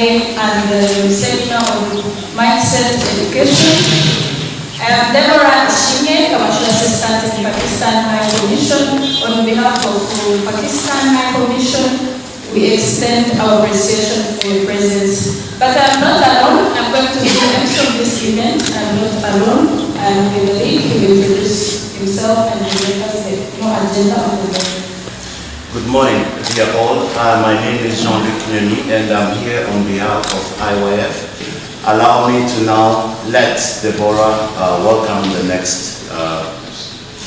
day and the seminar on mindset education. I am Deborah Shinge, Commercial Assistant in Pakistan High Commission. On behalf of Pakistan High Commission, we extend our appreciation for your presence. But I'm not alone. I'm going to be the MC of this event. I'm not alone. I'm with the lead. He will introduce himself and give us the agenda of the day. Good morning, dear all. My name is Jean-Luc Nyoni, and I'm here on behalf of IYF. Allow me to now let Deborah welcome the next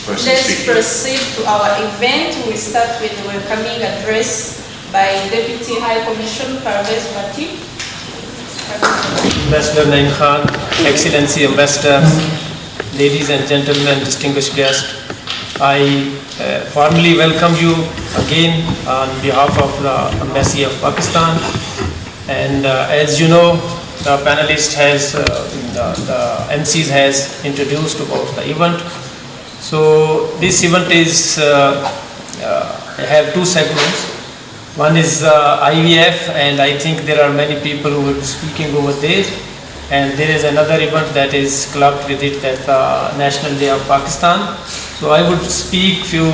person Let's speaking. proceed to our event. We start with the welcoming address by Deputy High Commission Parvez Mati. Ambassador Naim Khan, Excellency Ambassadors, ladies and gentlemen, distinguished guests, I formally welcome you again on behalf of the Embassy of Pakistan. And as you know, the panelist has, the MCs has introduced about the event. So this event is, have two segments. One is IVF, and I think there are many people who will be speaking over there. And there is another event that is clubbed with it, that National Day of Pakistan. So I would speak few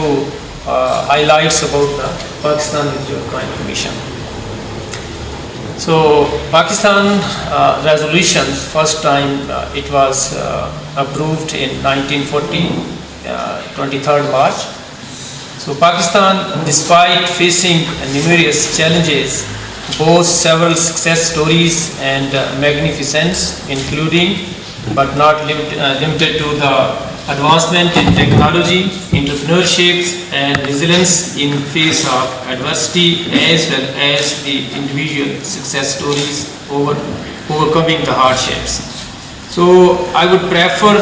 highlights about the Pakistan with your kind permission. So Pakistan resolutions, first time it was approved in 1940, 23rd March. So Pakistan, despite facing numerous challenges, boasts several success stories and magnificence, including but not limited to the advancement in technology, entrepreneurship and resilience in face of adversity, as well as the individual success stories overcoming the hardships. So I would prefer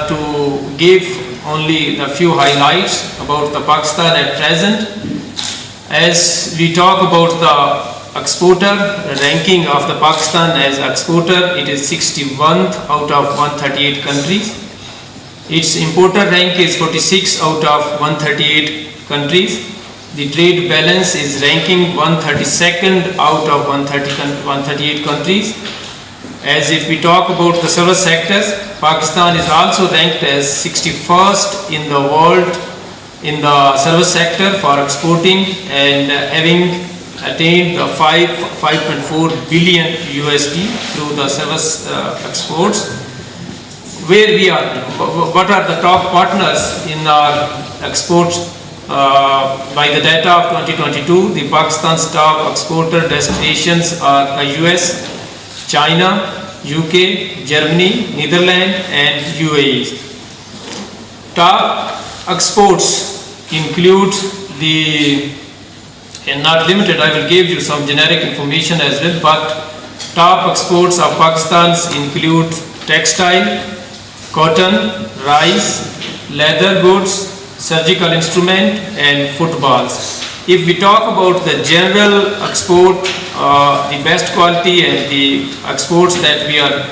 to give only the few highlights about the Pakistan at present. As we talk about the exporter ranking of the Pakistan as exporter, it is 61th out of 138 countries. Its importer rank is 46 out of 138 countries. The trade balance is ranking 132nd out of 138 countries. As if we talk about the service sectors, Pakistan is also ranked as 61st in the world in the service sector for exporting, and having attained the 5.4 billion USD through the service exports. Where we are, what are the top partners in our exports? By the data of 2022, the Pakistan's top exporter destinations are the US, China, UK, Germany, Netherlands and UAE. Top exports include the, and not limited, I will give you some generic information as well, but top exports of Pakistan include textile, cotton, rice, leather goods, surgical instrument and footballs. If we talk about the general export, the best quality and the exports that we are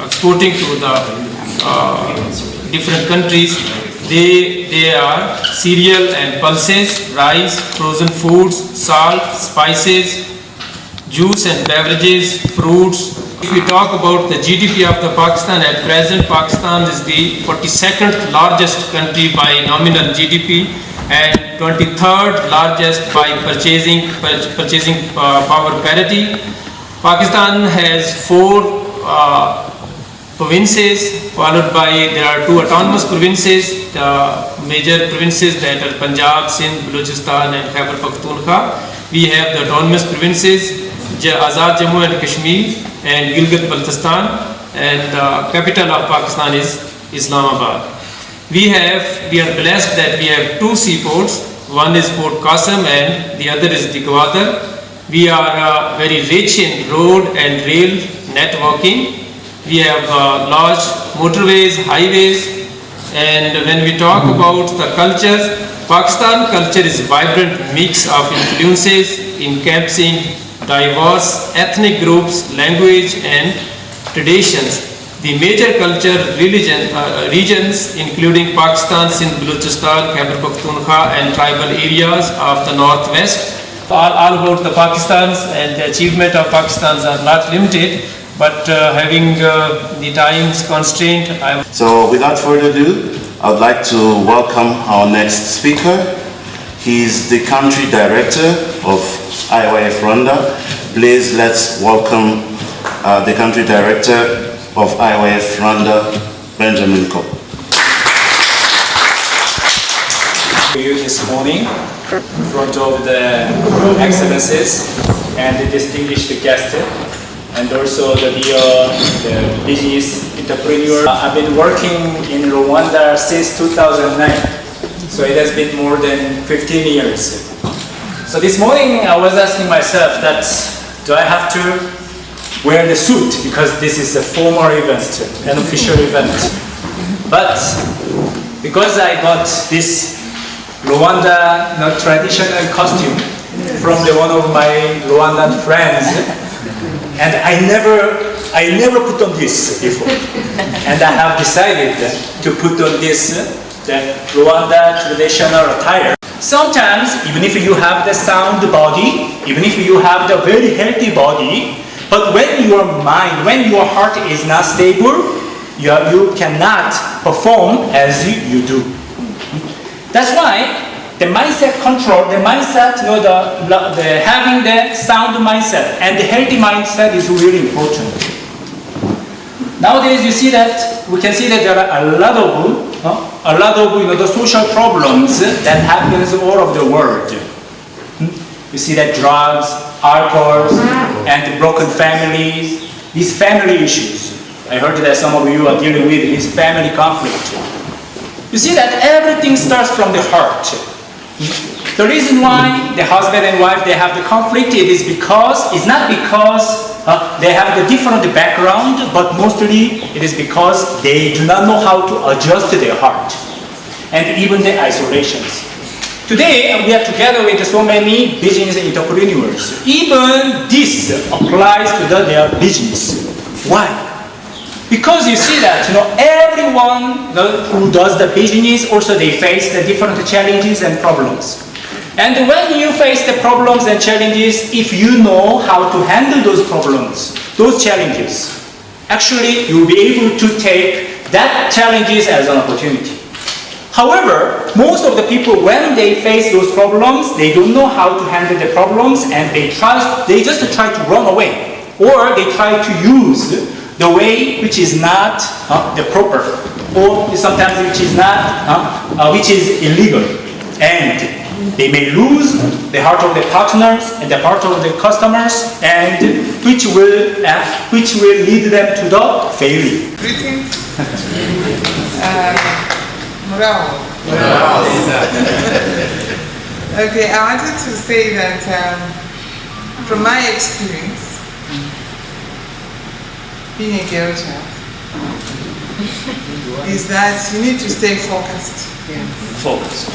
exporting to the different countries, they are cereal and pulses, rice, frozen foods, salt, spices, juice and beverages, fruits. If we talk about the GDP of the Pakistan at present, Pakistan is the 42nd largest country by nominal GDP and 23rd largest by purchasing power parity. Pakistan has 4 provinces, followed by, there are 2 autonomous provinces, the major provinces that are Punjab, Sindh, Balochistan and Khyber Pakhtunkhwa. We have the autonomous provinces, Azad Jammu and Kashmir and Gilgit-Baltistan, and the capital of Pakistan is Islamabad. We are blessed that we have 2 seaports. One is Port Qasim and the other is the Gwadar. We are very rich in road and rail networking. We have large motorways, highways, and when we talk about the culture, Pakistan culture is a vibrant mix of influences encompassing diverse ethnic groups, language and traditions. The major culture regions including Pakistan, Sindh, Balochistan, Khyber Pakhtunkhwa and tribal areas of the northwest All about the Pakistans, and the achievement of Pakistans are not limited, but having the time's constraint, So without further ado, I would like to welcome our next speaker. He's the country director of IYF Rwanda. Please let's welcome the country director of IYF Rwanda, Benjamin Kopp. To you this morning in front of the excellencies and the distinguished guests, and also the business entrepreneur. I've been working in Rwanda since 2009, so it has been more than 15 years. So this morning I was asking myself that, do I have to wear the suit because this is a formal event, an official event? But because I got this Rwanda traditional costume from one of my Rwandan friends, and I never put on this before, and I have decided to put on this the Rwanda traditional attire. Sometimes, even if you have the sound body, even if you have the very healthy body, but when your mind, when your heart is not stable, you cannot perform as you do. That's why the mindset control, the mindset, having the sound mindset and the healthy mindset is really important. Nowadays, we can see that there are a lot of the social problems that happens all over the world. You see that drugs, alcohol, and broken families, these family issues. I heard that some of you are dealing with this family conflict. You see that everything starts from the heart. The reason why the husband and wife, they have the conflict, it's not because they have the different background, but mostly it is because they do not know how to adjust their heart, and even the isolations. Today, we are together with so many business entrepreneurs. Even this applies to their business. Why? Because you see that everyone who does the business also they face the different challenges and problems. And when you face the problems and challenges, if you know how to handle those problems, those challenges, actually you'll be able to take that challenges as an opportunity. However, most of the people, when they face those problems, they don't know how to handle the problems, and they just try to run away, or they try to use the way which is not the proper, or sometimes which is illegal, and they may lose the heart of the partners and the heart of the customers, and which will lead them to the failure. Greetings. Morale. Okay, I wanted to say that from my experience, being a girl child, is that you need to stay focused. Focus.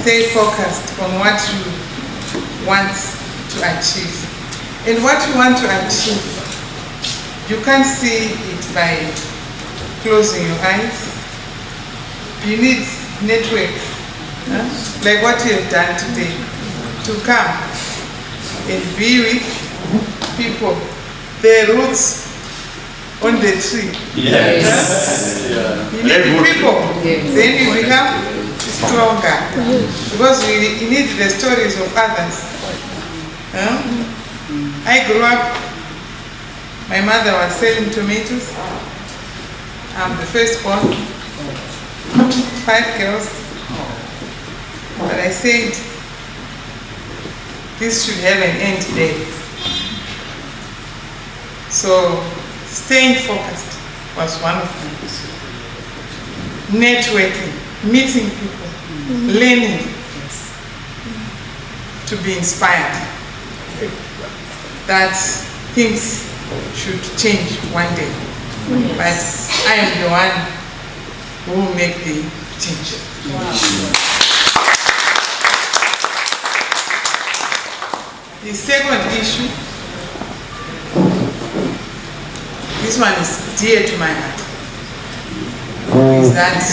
Stay focused on what you want to achieve. And what you want to achieve, you can't see it by closing your eyes. You need networks, like what you have done today, to come and be with people, their roots on the tree. Yes. You need the people, then you become stronger, because you need the stories of others. I grew up, my mother was selling tomatoes. I'm the first born, 5 girls, but I said, this should have an end date. So, staying focused was one of them. Networking, meeting people, learning, to be inspired that things should change one day. But I am the one who will make the change. The second issue, this one is dear to my heart, is that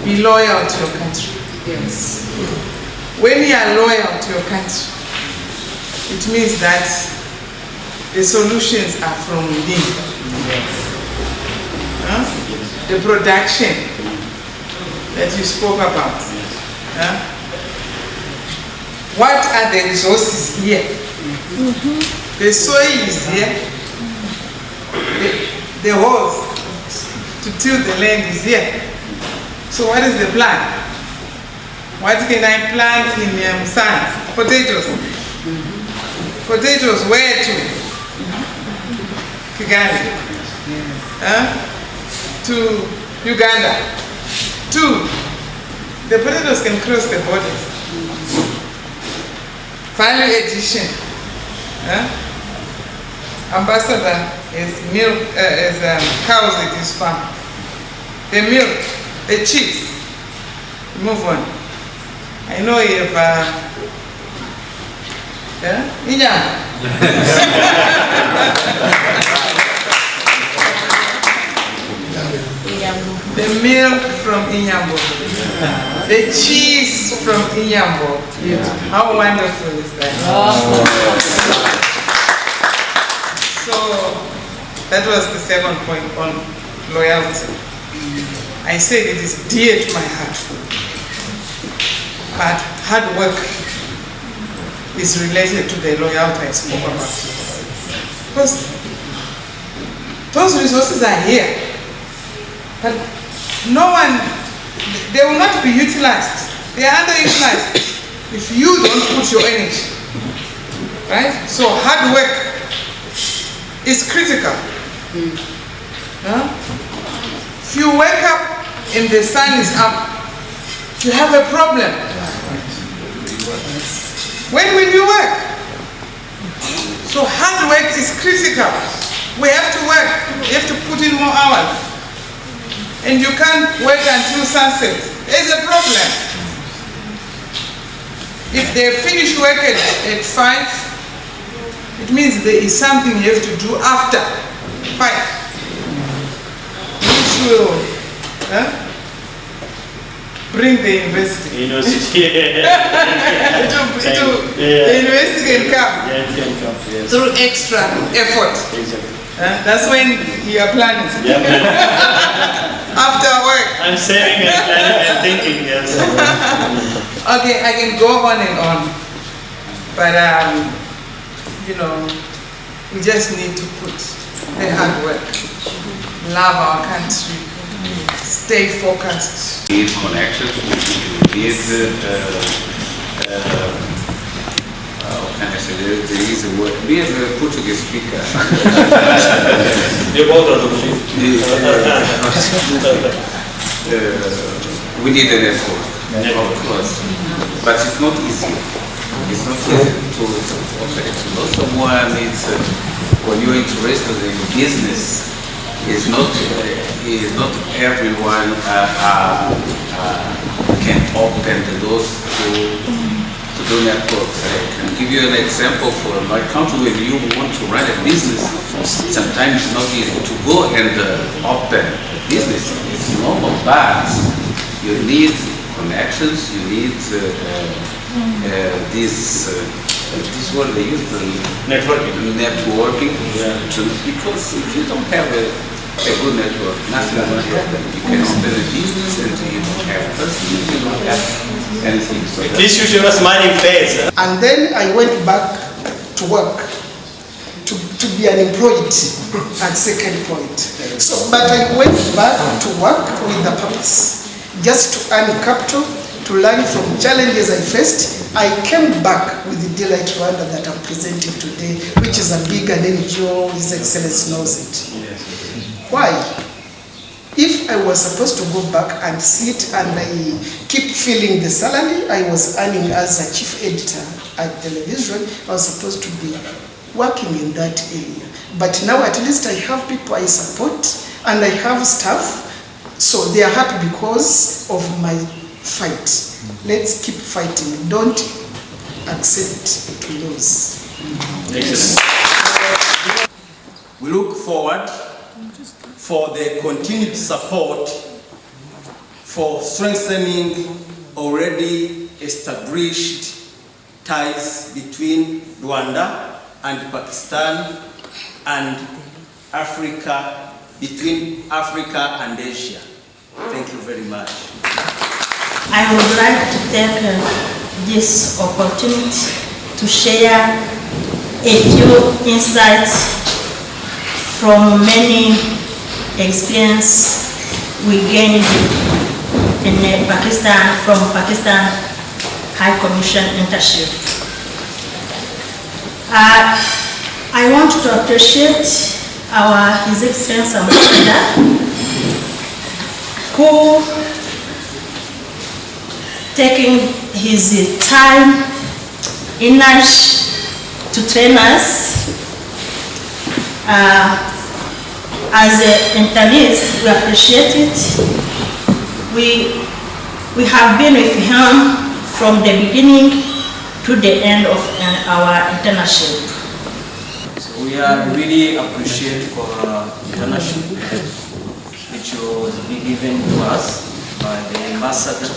be loyal to your country. Yes. when you are loyal to your country, it means that the solutions are from within. The production that you spoke about. What are the resources here? The soil is here. The holes to till the land is here. So what is the plan? What can I plant in sand? Potatoes. Potatoes where to? Kigali. To Uganda. 2, the potatoes can cross the borders. Value addition. Ambassador is milk, cows at his farm. The milk, the cheese. Move on. I know you have the milk from Inyambo, the cheese from Inyambo. How wonderful is that? So that was the second point on loyalty. I said it is dear to my heart, but hard work is related to the loyalty I spoke about. Because those resources are here, but no one, they will not be utilized. They are underutilized if you don't put your energy, right? So hard work is critical. If you wake up and the sun is up, you have a problem. When will you work? So hard work is critical. We have to work. You have to put in more hours. And you can't work until sunset. There's a problem. If they finish work at 5, it means there is something you have to do after 5. Which will bring the university. The university can come through extra effort. That's when you are planning. After work. I'm saving and planning and thinking, yes. Okay, I can go on and on. But, you know, we just need to put the hard work, love our country, stay focused. Need connections, we need, how can I say, there is a word, we have a Portuguese speaker. We need an effort, of course, but it's not easy. It's not easy to operate. You know, someone needs, when you're interested in business, it's not everyone can open the doors to do networks. I can give you an example for my country. When you want to run a business, sometimes it's not easy to go and open a business. It's normal, but you need connections, you need this word they use, networking, because if you don't have a good network, nothing will happen. You can open a business and you don't have customers, you don't have anything. So at least you show a smiling face. And then I went back to work, to be unemployed at second point. So, but I went back to work with the purpose, just to earn capital, to learn from challenges I faced. I came back with the Daylight Rwanda that I'm presenting today, which is a big NGO, His Excellency knows it. Yes. Why? If I was supposed to go back and sit and I keep feeling the salary I was earning as a chief editor at television, I was supposed to be working in that area. But now at least I have people I support and I have staff, so they are happy because of my fight. Let's keep fighting. Don't accept to lose. We look forward for the continued support for strengthening already established ties between Rwanda and Pakistan and Africa, between Africa and Asia. Thank you very much. I would like to take this opportunity to share a few insights from many experience we gained in Pakistan from Pakistan High Commission internship. I want to appreciate His Excellency Ambassador, who taking his time, energy to train us. As internees, we appreciate it. We have been with him from the beginning to the end of our internship. So we are really appreciate for internship which was given to us by the ambassador.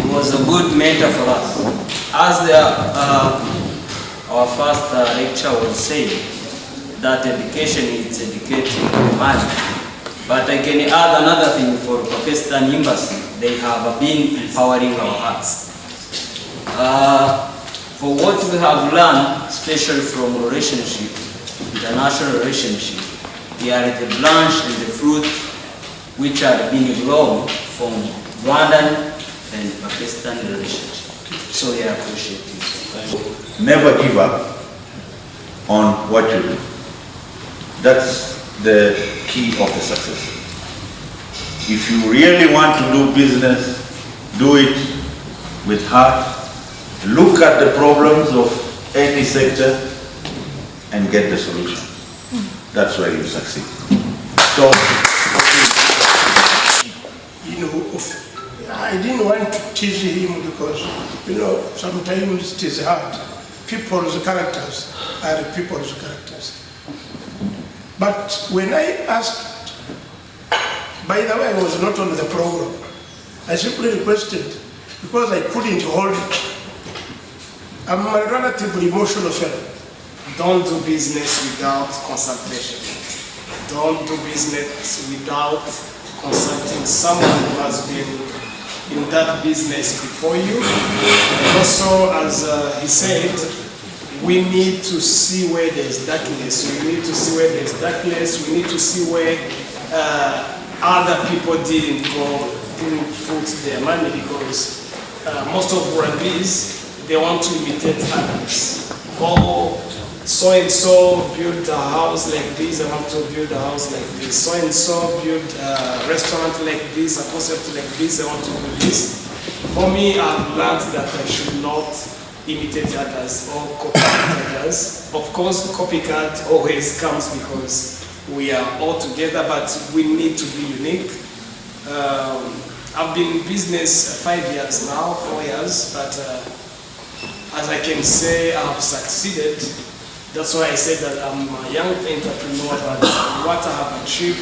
It was a good mentor for us. As our first lecture was saying, that education is educating the mind. But I can add another thing for Pakistan Embassy. They have been empowering our hearts. For what we have learned, especially from relationship, international relationship, they are the branch and the fruit which are being grown from Rwandan and Pakistan relationship. So we appreciate it. Never give up on what you do. That's the key of the success. If you really want to do business, do it with heart. Look at the problems of any sector and get the solution. That's where you succeed. So, I didn't want to tease him because, sometimes it is hard. People's characters are people's characters. But when I asked, by the way, I was not on the program, I simply requested, because I couldn't hold it. I'm a relatively emotional fellow. Don't do business without consultation. Don't do business without consulting someone who has been in that business before you. And also, as he said, we need to see where there's darkness. We need to see where there's darkness. We need to see where other people didn't put their money, because most of Rwandese, they want to imitate others. Oh, so-and-so built a house like this, I want to build a house like this. So-and-so built a restaurant like this, a concept like this, I want to do this. For me, I've learned that I should not imitate others or copycat others. Of course, copycat always comes because we are all together, but we need to be unique. I've been in business 5 years now, 4 years, but as I can say, I've succeeded. That's why I said that I'm a young entrepreneur, but what I have achieved,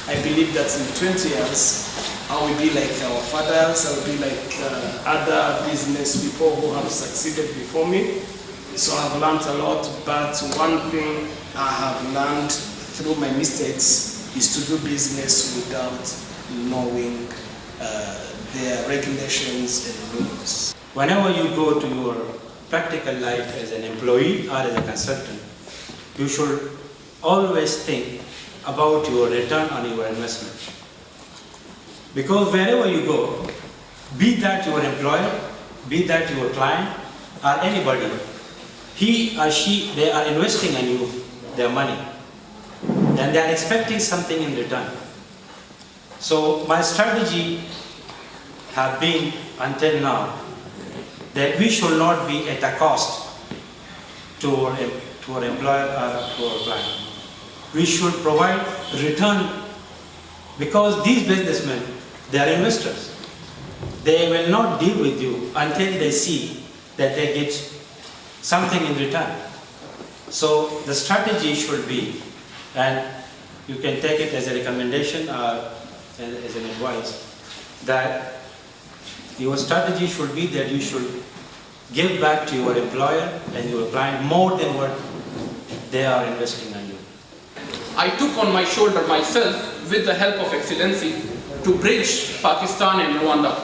I believe that in 20 years, I will be like our fathers, I will be like other business people who have succeeded before me. So I've learned a lot, but one thing I have learned through my mistakes is to do business without knowing their regulations and rules. Whenever you go to your practical life as an employee or as a consultant, you should always think about your return on your investment. Because wherever you go, be that your employer, be that your client, or anybody, he or she, they are investing in you their money. And they are expecting something in return. So my strategy have been, until now, that we should not be at a cost to our employer or to our client. We should provide return, because these businessmen, they are investors. They will not deal with you until they see that they get something in return. So the strategy should be, and you can take it as a recommendation or as an advice, that Your strategy should be that you should give back to your employer and your client more than what they are investing on you. I took on my shoulder myself, with the help of Excellency, to bridge Pakistan and Rwanda.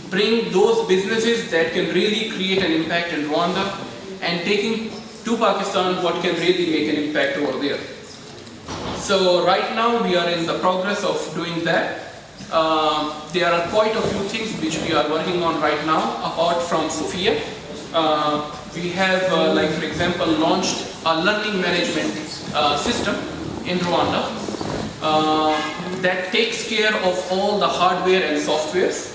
Bring those businesses that can really create an impact in Rwanda and taking to Pakistan what can really make an impact over there. So right now we are in the progress of doing that. There are quite a few things which we are working on right now apart from Sophia. We have, like for example, launched a learning management system in Rwanda that takes care of all the hardware and softwares,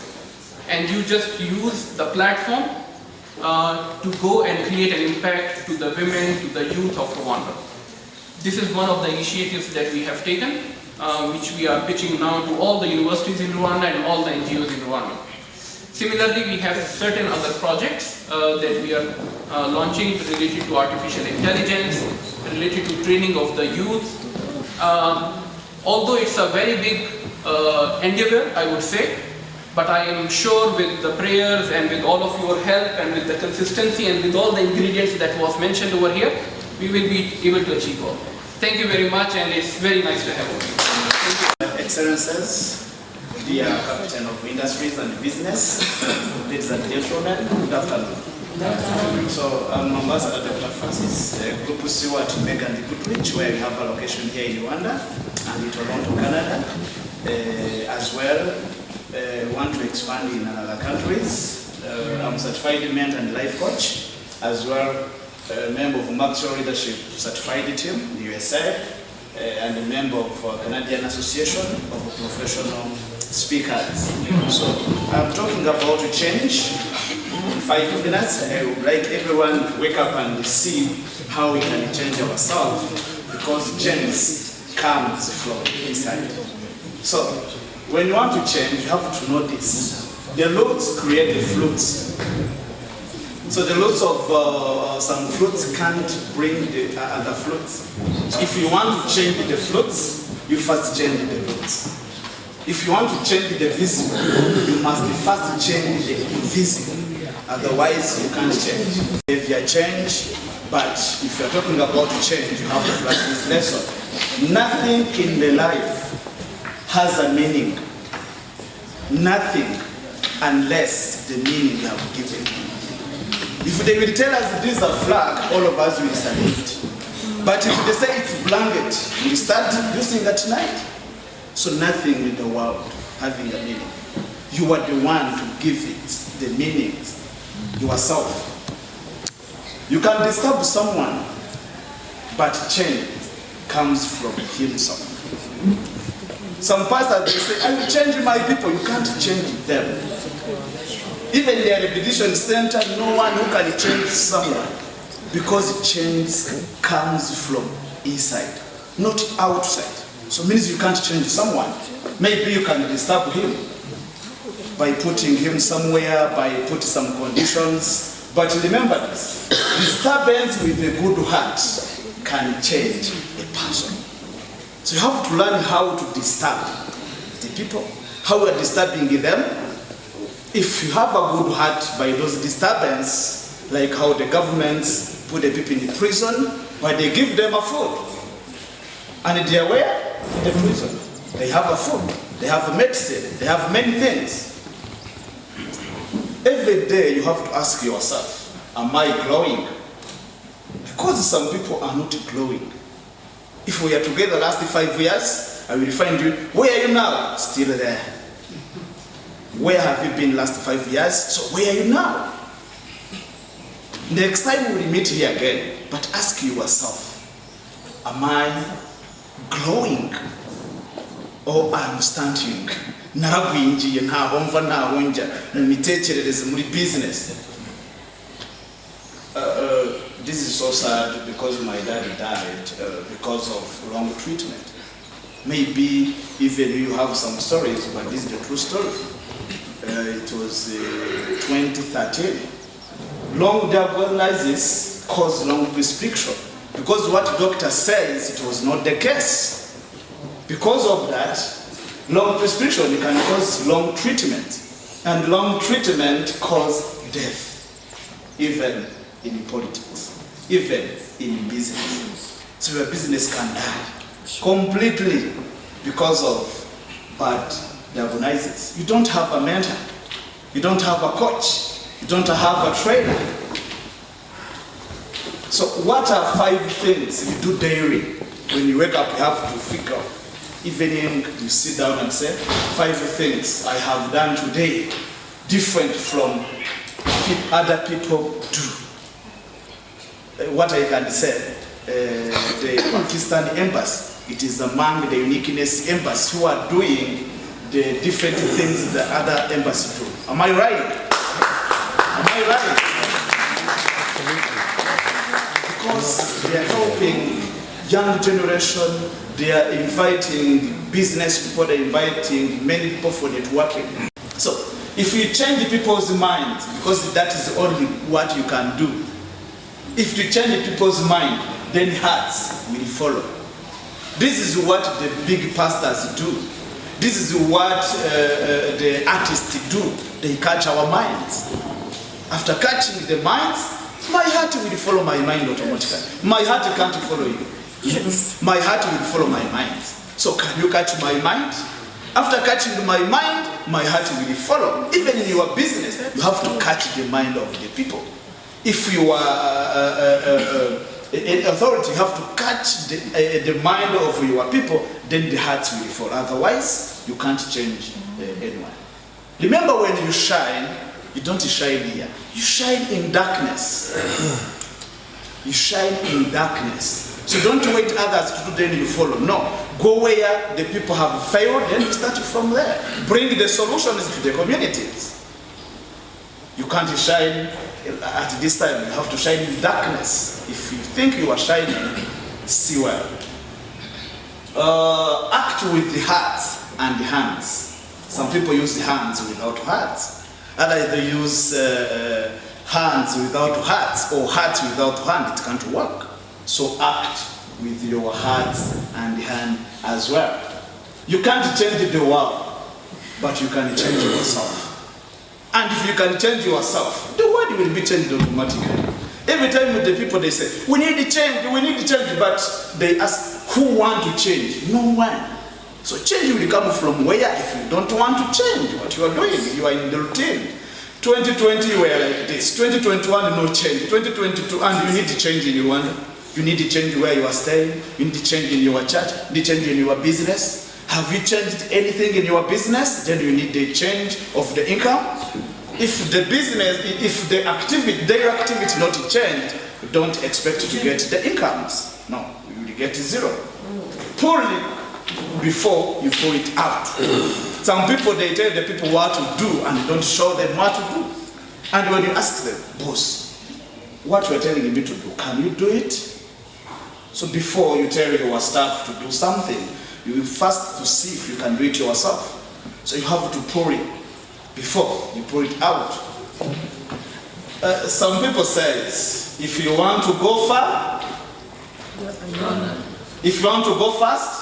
and you just use the platform to go and create an impact to the women, to the youth of Rwanda. This is one of the initiatives that we have taken, which we are pitching now to all the universities in Rwanda and all the NGOs in Rwanda. Similarly, we have certain other projects that we are launching related to artificial intelligence, related to training of the youth. Although it's a very big endeavor, I would say, but I am sure with the prayers and with all of your help and with the consistency and with all the ingredients that was mentioned over here, we will be able to achieve all. Thank you very much, and it's very nice to have you. Excellencies, dear Captain of Industries and Business, ladies and gentlemen, good afternoon. So I'm Ambassador Dr. Francis, Group Steward Megan Goodrich, where we have a location here in Rwanda and in Toronto, Canada. As well, want to expand in other countries. I'm certified mentor and life coach, as well member of Maxwell Leadership Certified Team in the USA, and a member of Canadian Association of Professional Speakers. So I'm talking about change. In 5 minutes, I would like everyone to wake up and see how we can change ourselves, because change comes from inside. So when you want to change, you have to know this. The roots create the fruits. So the roots of some fruits can't bring the other fruits. If you want to change the fruits, you first change the roots. If you want to change the visible, you must first change the invisible. Otherwise, you can't change. If you change, but if you're talking about change, you have to practice this lesson. Nothing in the life has a meaning. Nothing unless the meaning you have given. If they will tell us this is a flag, all of us will salute. But if they say it's blanket, we start using at night. So nothing in the world having a meaning. You are the one to give it the meaning yourself. You can disturb someone, but change comes from himself. Some pastors, they say, I will change my people. You can't change them. Even in the repetition center, no one who can change someone, because change comes from inside, not outside. So it means you can't change someone. Maybe you can disturb him by putting him somewhere, by putting some conditions. But remember this, disturbance with a good heart can change a person. So you have to learn how to disturb the people, how you are disturbing them. If you have a good heart by those disturbances, like how the governments put the people in the prison, but they give them a food. And they are where? In the prison. They have a food, they have a medicine, they have many things. Every day you have to ask yourself, am I growing? Because some people are not growing. If we are together last 5 years, I will find you, where are you now? Still there. Where have you been last 5 years? So where are you now? Next time we will meet here again, but ask yourself, am I growing or I'm stunting? Naragwinjiye ntaho mva ntaho njya mu mitekerereze muri business. This is so sad because my dad died because of wrong treatment. Maybe even you have some stories, but this is the true story. It was 2013. Long diagnosis caused long prescription. Because what doctor says, it was not the case. Because of that, long prescription can cause long treatment. And long treatment causes death, even in politics, even in business. So your business can die completely because of bad diagnosis. You don't have a mentor, you don't have a coach, you don't have a trainer. So what are 5 things you do daily? When you wake up, you have to figure out. Evening, you sit down and say, 5 things I have done today different from other people do. What I can say, the Pakistan embassy, it is among the uniqueness embassies who are doing the different things the other embassies do. Am I right? Am I right? Because they are helping young generation, they are inviting business people, they are inviting many people for networking. So if you change people's minds, because that is only what you can do, if you change people's mind, then hearts will follow. This is what the big pastors do. This is what the artists do. They catch our minds. After catching the minds, my heart will follow my mind automatically. My heart can't follow you. Yes. My heart will follow my mind. So can you catch my mind? After catching my mind, my heart will follow. Even in your business, you have to catch the mind of the people. If you are an authority, you have to catch the mind of your people, then the heart will follow. Otherwise, you can't change anyone. Remember, when you shine, you don't shine here. You shine in darkness. You shine in darkness. So don't wait others to do, then you follow. No. Go where the people have failed, then you start from there. Bring the solutions to the communities. You can't shine at this time. You have to shine in darkness. If you think you are shining, see well. Act with the heart and the hands. Some people use the hands without hearts. Others they use hands without hearts, or hearts without hand. It can't work. So act with your heart and hand as well. You can't change the world, but you can change yourself. And if you can change yourself, the world will be changed automatically. Every time with the people they say, we need to change, but they ask, who want to change? No one. So change will come from where? If you don't want to change what you are doing, you are in the routine. 2020 you were like this, 2021 no change, 2022 and you need to change in Rwanda. You need to change where you are staying, you need to change in your church, you need to change in your business. Have you changed anything in your business? Then you need the change of the income. If the business, if the activity, their activity not changed, don't expect to get the incomes. No, you will get 0. Pull it before you pull it out. Some people, they tell the people what to do and they don't show them what to do. And when you ask them, boss, what you are telling me to do, can you do it? So before you tell your staff to do something, you will first to see if you can do it yourself. So you have to pour it before you pour it out. Some people say, if you want to go far, if you want to go fast,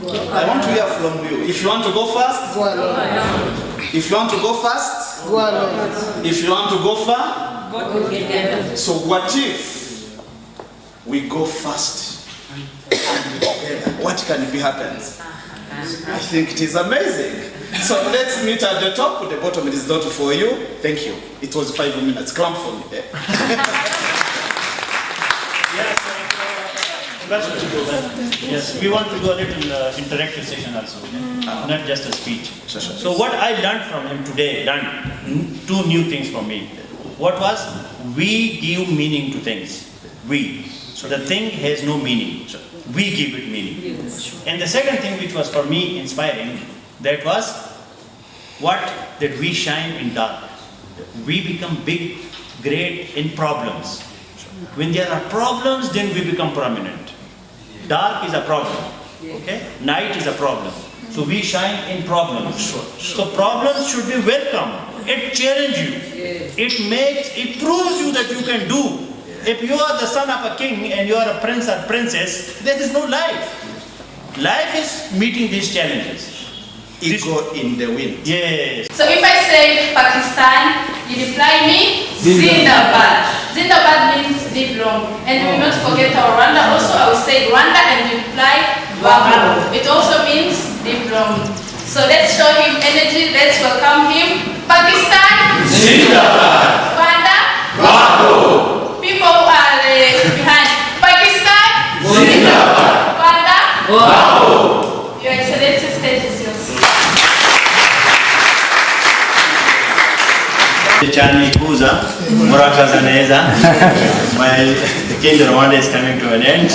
I want to hear from you. If you want to go fast, go alone. If you want to go fast, go alone. If you want to go far, go together. So what if we go fast and together? What can be happens? I think it is amazing. So let's meet at the top. The bottom it is not for you. Thank you. It was 5 minutes. Clap for me there. Yes, we want to do a little interactive session also, not just a speech. So what I learned from him today, two new things for me. What was, we give meaning to things. We. So the thing has no meaning. We give it meaning. And the second thing which was for me inspiring, that was what? That we shine in dark. We become big, great in problems. When there are problems, then we become prominent. Dark is a problem, okay? Night is a problem. So we shine in problems. So problems should be welcome. It challenges you. It proves you that you can do. If you are the son of a king and you are a prince or princess, there is no life. Life is meeting these challenges. echo in the wind. Yes. So if I say Pakistan, you reply me Zindabad. Zindabad means live long. And we not forget our Rwanda. Also, I will say Rwanda and you reply Wabo. It also means live long. So let's show him energy. Let's welcome him. Pakistan. Zindabad. Rwanda. Wabo. People who are behind. Pakistan. Zindabad. Rwanda. Wabo. Your Excellency, stage is yours. Chani Kuza, Muraka Zaneza, my King Rwanda is coming to an end.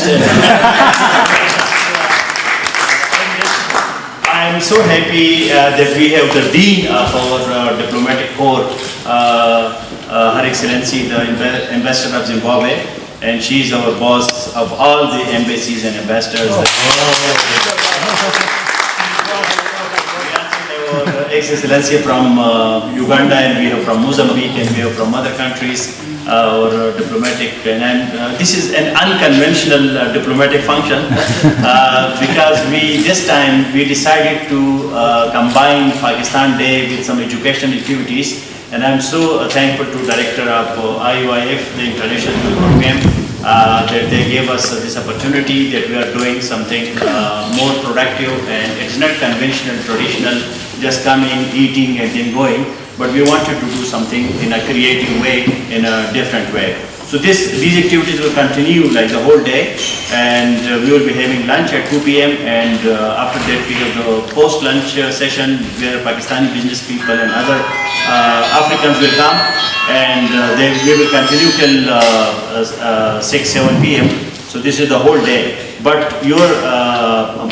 I'm so happy that we have the Dean of our Diplomatic Corps, Her Excellency, the Ambassador of Zimbabwe, and she is our boss of all the embassies and ambassadors. Excellency from Uganda, and we have from Mozambique, and we have from other countries, our diplomatic, and this is an unconventional diplomatic function because this time we decided to combine Pakistan Day with some education activities, and I'm so thankful to Director of IOIF, the International Youth Program, that they gave us this opportunity, that we are doing something more productive, and it's not conventional, traditional, just coming, eating and then going, but we wanted to do something in a creative way, in a different way. So these activities will continue like the whole day, and we will be having lunch at 2 p.m. and after that we have the post-lunch session where Pakistani business people and other Africans will come, and then we will continue till 6-7 p.m. So this is the whole day. But your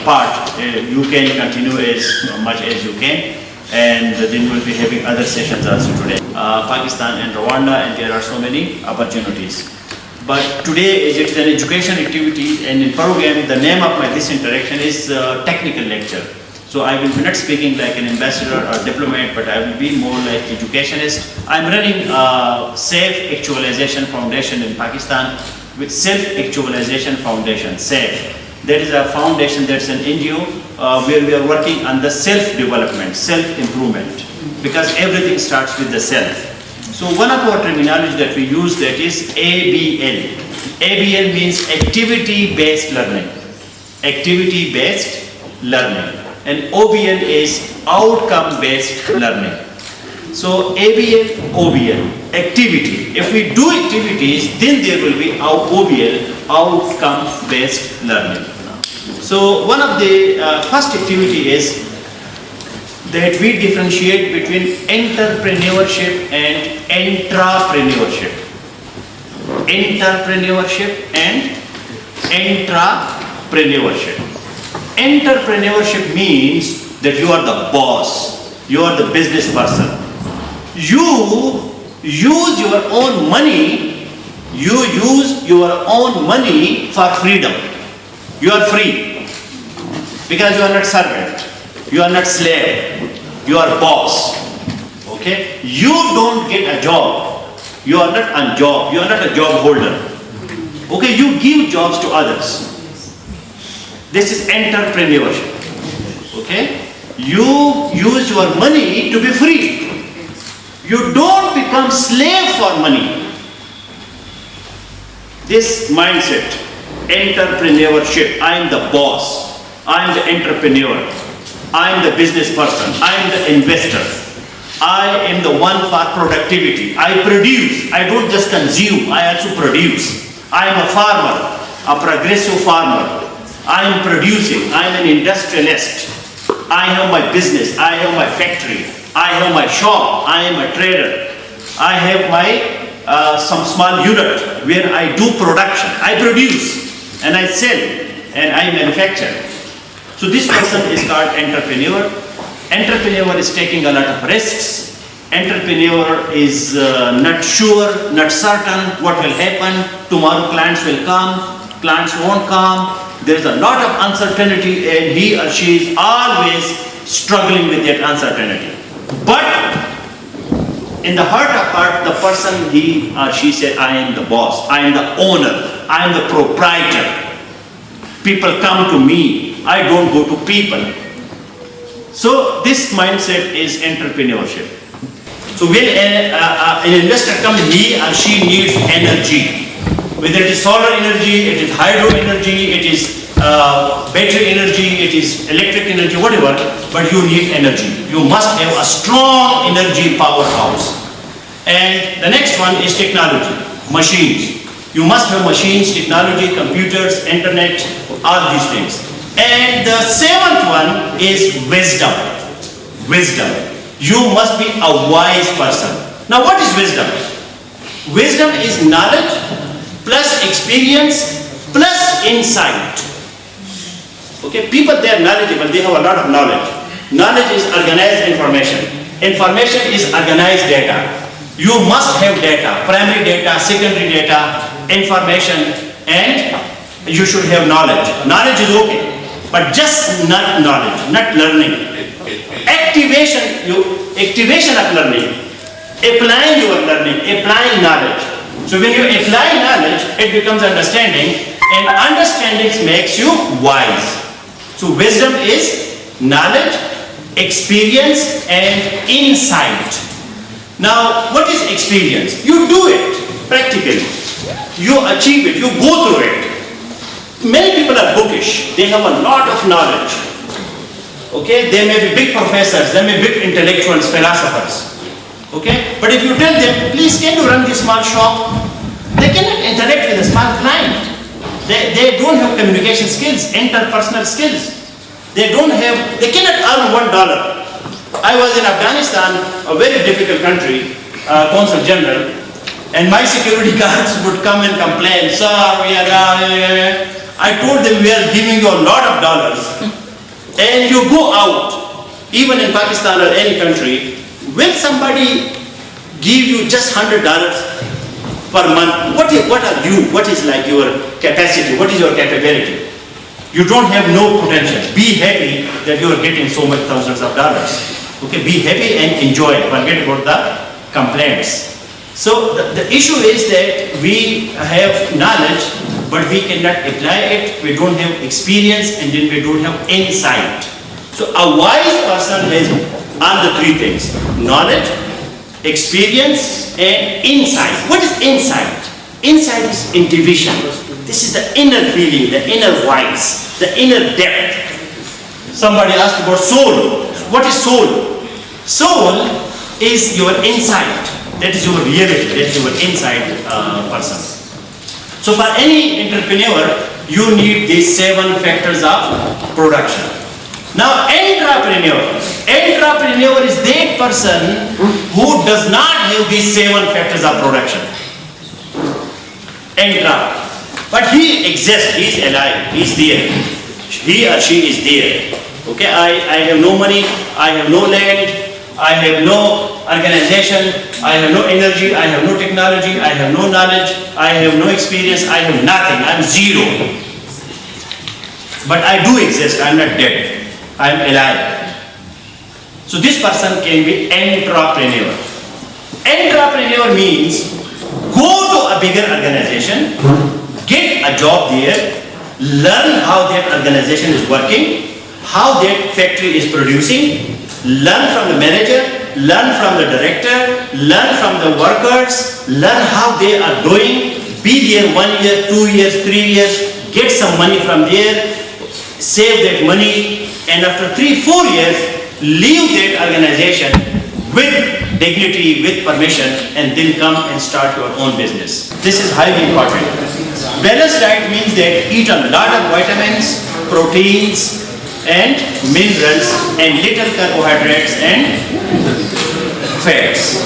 part, you can continue as much as you can, and then we'll be having other sessions also today. Pakistan and Rwanda, and there are so many opportunities. But today it is an education activity, and in program, the name of this interaction is technical lecture. So I will be not speaking like an ambassador or diplomat, but I will be more like educationist. I'm running Safe Actualization Foundation in Pakistan, with Self-Actualization Foundation, SAFE. That is a foundation, that's an NGO where we are working on the self-development, self-improvement, because everything starts with the self. So one of our terminology that we use, that is ABL. ABL means activity-based learning. Activity-based learning. And OBL is outcome-based learning. So ABL, OBL, activity. If we do activities, then there will be OBL, outcome-based learning. So one of the first activity is that we differentiate between entrepreneurship and intrapreneurship. Entrepreneurship and intrapreneurship. Entrepreneurship means that you are the boss, you are the business person. You use your own money, for freedom. You are free because you are not servant, you are not slave, you are boss. Okay? You don't get a job, you are not on job, you are not a job holder. Okay? You give jobs to others. This is entrepreneurship. Okay? You use your money to be free. You don't become slave for money. This mindset, entrepreneurship, I am the boss, I am the entrepreneur, I am the business person, I am the investor, I am the one for productivity. I produce, I don't just consume, I also produce. I am a farmer, a progressive farmer. I am producing, I am an industrialist. I have my business, I have my factory, I have my shop, I am a trader. I have my some small unit where I do production. I produce and I sell and I manufacture. So this person is called entrepreneur. Entrepreneur is taking a lot of risks. Entrepreneur is not sure, not certain what will happen. Tomorrow clients will come, clients won't come. There is a lot of uncertainty, and he or she is always struggling with that uncertainty. But in the heart of heart, the person, he or she said, I am the boss, I am the owner, I am the proprietor. People come to me, I don't go to people. So this mindset is entrepreneurship. So when an investor comes, he or she needs energy. Whether it is solar energy, it is hydro energy, it is battery energy, it is electric energy, whatever, but you need energy. You must have a strong energy powerhouse. And the next one is technology, machines. You must have machines, technology, computers, internet, all these things. And the seventh one is wisdom. Wisdom. You must be a wise person. Now what is wisdom? Wisdom is knowledge plus experience plus insight. Okay, people, they are knowledgeable, they have a lot of knowledge. Knowledge is organized information. Information is organized data. You must have data, primary data, secondary data, information, and you should have knowledge. Knowledge is okay, but just not knowledge, not learning. Activation of learning, applying your learning, applying knowledge. So when you apply knowledge, it becomes understanding, and understanding makes you wise. So wisdom is knowledge, experience, and insight. Now, what is experience? You do it practically. You achieve it, you go through it. Many people are bookish. They have a lot of knowledge. Okay, they may be big professors, they may be big intellectuals, philosophers. Okay, but if you tell them, please can you run this small shop? They cannot interact with a small client. They don't have communication skills, interpersonal skills. They cannot earn $1. I was in Afghanistan, a very difficult country, consul general, and my security guards would come and complain, sir, I told them we are giving you a lot of dollars, and you go out, even in Pakistan or any country, will somebody give you just $100 per month? What are you? What is like your capacity? What is your capability? You don't have no potential. Be happy that you are getting so much thousands of dollars. Okay, be happy and enjoy. Forget about the complaints. So the issue is that we have knowledge, but we cannot apply it. We don't have experience, and then we don't have insight. So a wise person has all the three things: knowledge, experience, and insight. What is insight? Insight is intuition. This is the inner feeling, the inner voice, the inner depth. Somebody asked about soul. What is soul? Soul is your insight. That is your reality. That is your inside person. So for any entrepreneur, you need these 7 factors of production. Now, entrepreneur is that person who does not have these 7 factors of production. But he exists, he is alive, he is there. He or she is there. Okay, I have no money, I have no land, I have no organization, I have no energy, I have no technology, I have no knowledge, I have no experience, I have nothing, I am zero. But I do exist, I am not dead, I am alive. So this person can be entrepreneur. Entrepreneur means go to a bigger organization, get a job there, learn how that organization is working, how that factory is producing, learn from the manager, learn from the director, learn from the workers, learn how they are doing, be there 1 year, 2 years, 3 years, get some money from there, save that money, and after 3-4 years, leave that organization with dignity, with permission, and then come and start your own business. This is highly important. Balanced diet means that eat a lot of vitamins, proteins, and minerals, and little carbohydrates and fats.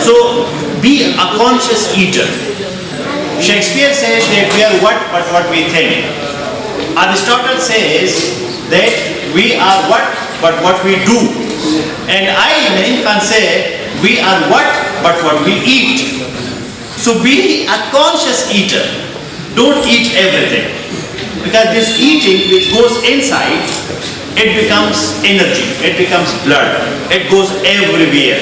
So be a conscious eater. Shakespeare says that we are what but what we think. Aristotle says that we are what but what we do. And I, Naeem Khan, say we are what but what we eat. So be a conscious eater. Don't eat everything. Because this eating which goes inside, it becomes energy, it becomes blood, it goes everywhere.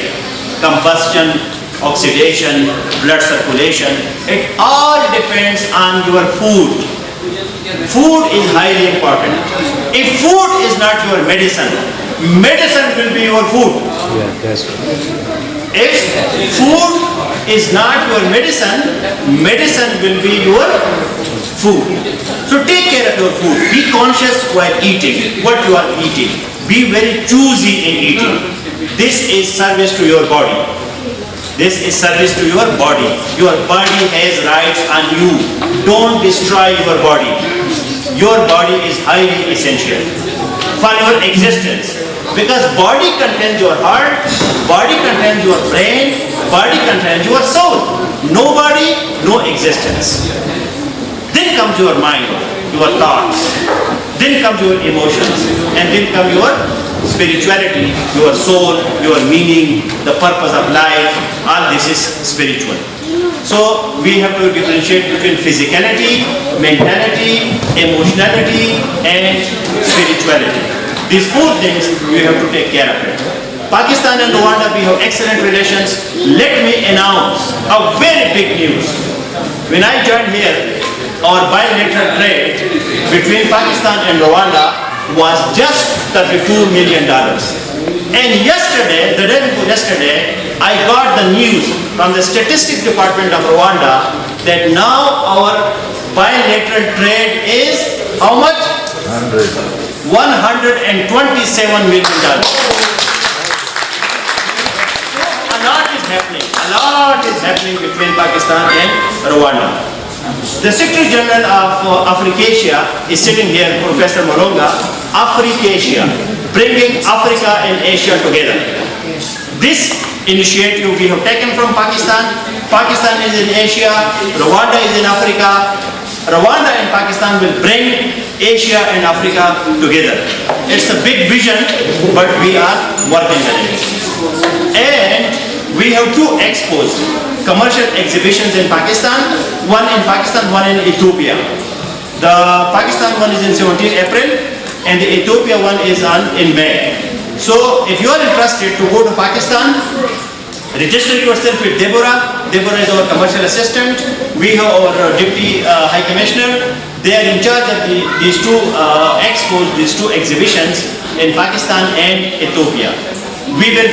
Combustion, oxidation, blood circulation, it all depends on your food. Food is highly important. If food is not your medicine, medicine will be your food. If food is not your medicine, medicine will be your food. So take care of your food. Be conscious while eating, what you are eating. Be very choosy in eating. This is service to your body. This is service to your body. Your body has rights on you. Don't destroy your body. Your body is highly essential for your existence. Because body contains your heart, body contains your brain, body contains your soul. No body, no existence. Then comes your mind, your thoughts. Then comes your emotions. And then comes your spirituality, your soul, your meaning, the purpose of life. All this is spiritual. So we have to differentiate between physicality, mentality, emotionality, and spirituality. These four things we have to take care of it. Pakistan and Rwanda, we have excellent relations. Let me announce a very big news. When I joined here, our bilateral trade between Pakistan and Rwanda was just $32 million. And yesterday, the day before yesterday, I got the news from the Statistics Department of Rwanda that now our bilateral trade is how much? $127 million. A lot is happening. A lot is happening between Pakistan and Rwanda. The Secretary General of Africasia is sitting here, Professor Malonga. Africasia, bringing Africa and Asia together. This initiative we have taken from Pakistan. Pakistan is in Asia, Rwanda is in Africa. Rwanda and Pakistan will bring Asia and Africa together. It's a big vision, but we are working on it. And we have two expos, commercial exhibitions in Pakistan, one in Pakistan, one in Ethiopia. The Pakistan one is in 17 April and the Ethiopia one is in May. So if you are interested to go to Pakistan, register yourself with Deborah. Deborah is our commercial assistant. We have our Deputy High Commissioner. They are in charge of these two expos, these two exhibitions in Pakistan and Ethiopia. We will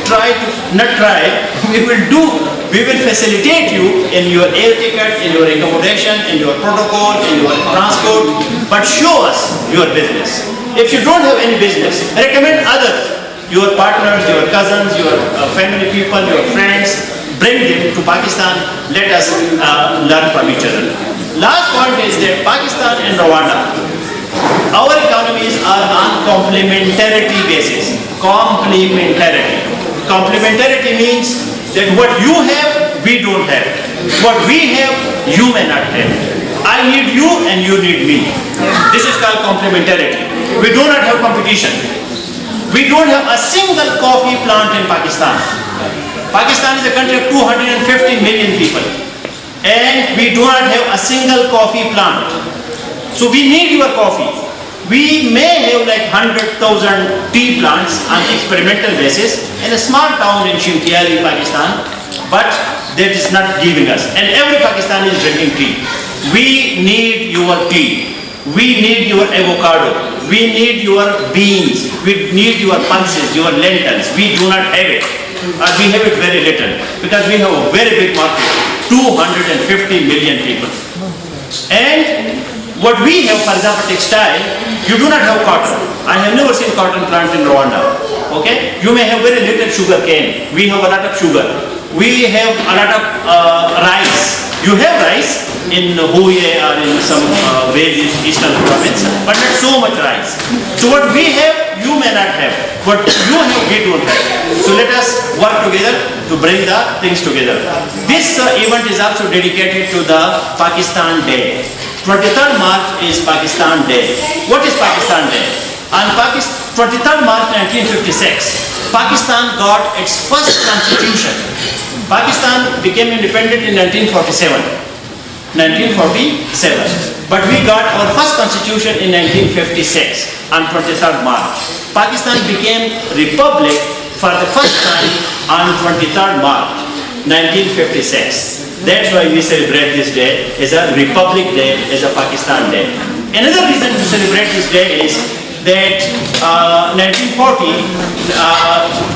try to, not try, we will facilitate you in your air ticket, in your accommodation, in your protocol, in your transport, but show us your business. If you don't have any business, recommend others. Your partners, your cousins, your family people, your friends, bring them to Pakistan. Let us learn from each other. Last point is that Pakistan and Rwanda, our economies are on complementarity basis. Complementarity. Complementarity means that what you have, we don't have. What we have, you may not have. I need you and you need me. This is called complementarity. We do not have competition. We don't have a single coffee plant in Pakistan. Pakistan is a country of 250 million people. And we do not have a single coffee plant. So we need your coffee. We may have like 100,000 tea plants on experimental basis in a small town in Shimkiari, Pakistan, but that is not giving us. And every Pakistani is drinking tea. We need your tea. We need your avocado. We need your beans. We need your pulses, your lentils. We do not have it. We have it very little because we have a very big market, 250 million people. And what we have, for example, textile, you do not have cotton. I have never seen cotton plant in Rwanda. Okay? You may have very little sugar cane. We have a lot of sugar. We have a lot of rice. You have rice in Huye or in some eastern province, but not so much rice. So what we have, you may not have. What you have, we don't have. So let us work together to bring the things together. This event is also dedicated to the Pakistan Day. 23rd March is Pakistan Day. What is Pakistan Day? On 23rd March 1956, Pakistan got its first constitution. Pakistan became independent in 1947. But we got our first constitution in 1956 on 23rd March. Pakistan became republic for the first time on 23rd March 1956. That's why we celebrate this day as a Republic Day, as a Pakistan Day. Another reason to celebrate this day is that 1940,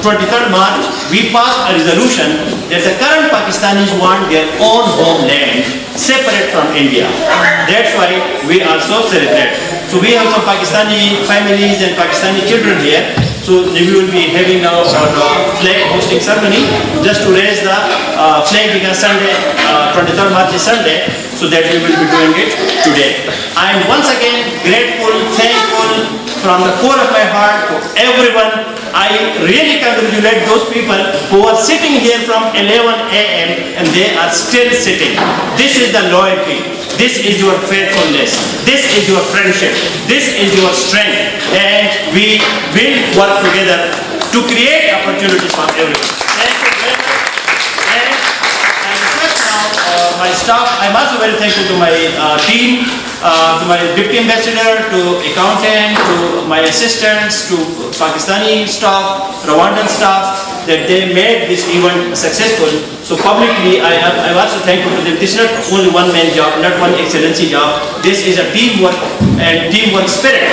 23rd March, we passed a resolution that the current Pakistanis want their own homeland separate from India. That's why we also celebrate. So we have some Pakistani families and Pakistani children here. So we will be having now our flag hosting ceremony just to raise the flag because Sunday, 23rd March is Sunday, so that we will be doing it today. I am once again grateful, thankful from the core of my heart to everyone. I really congratulate those people who are sitting here from 11 a.m. and they are still sitting. This is the loyalty. This is your faithfulness. This is your friendship. This is your strength. And we will work together to create opportunities for everyone. Thank you very much. And I request now my staff. I'm also very thankful to my team, to my deputy ambassador, to accountant, to my assistants, to Pakistani staff, Rwandan staff, that they made this event successful. So publicly, I'm also thankful to them. This is not only one-man job, not one excellency job. This is a teamwork and teamwork spirit.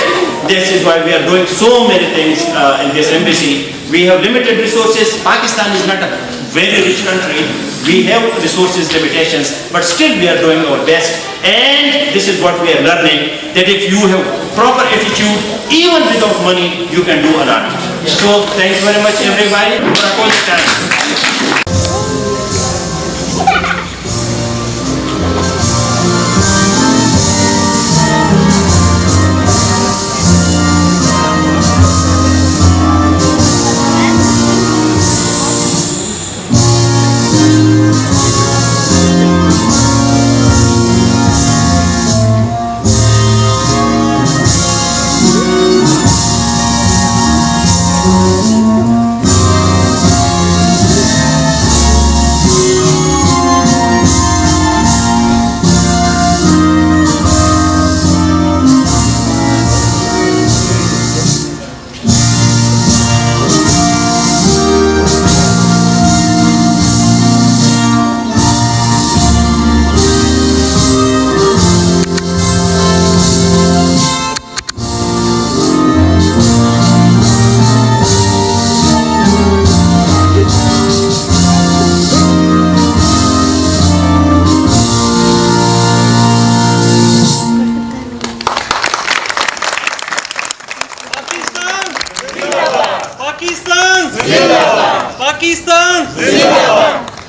This is why we are doing so many things in this embassy. We have limited resources. Pakistan is not a very rich country. We have resources limitations, but still we are doing our best. And this is what we are learning, that if you have proper attitude, even without money, you can do a lot. So thank you very much everybody for a good time. Pakistan! Zindabad! Pakistan! Zindabad!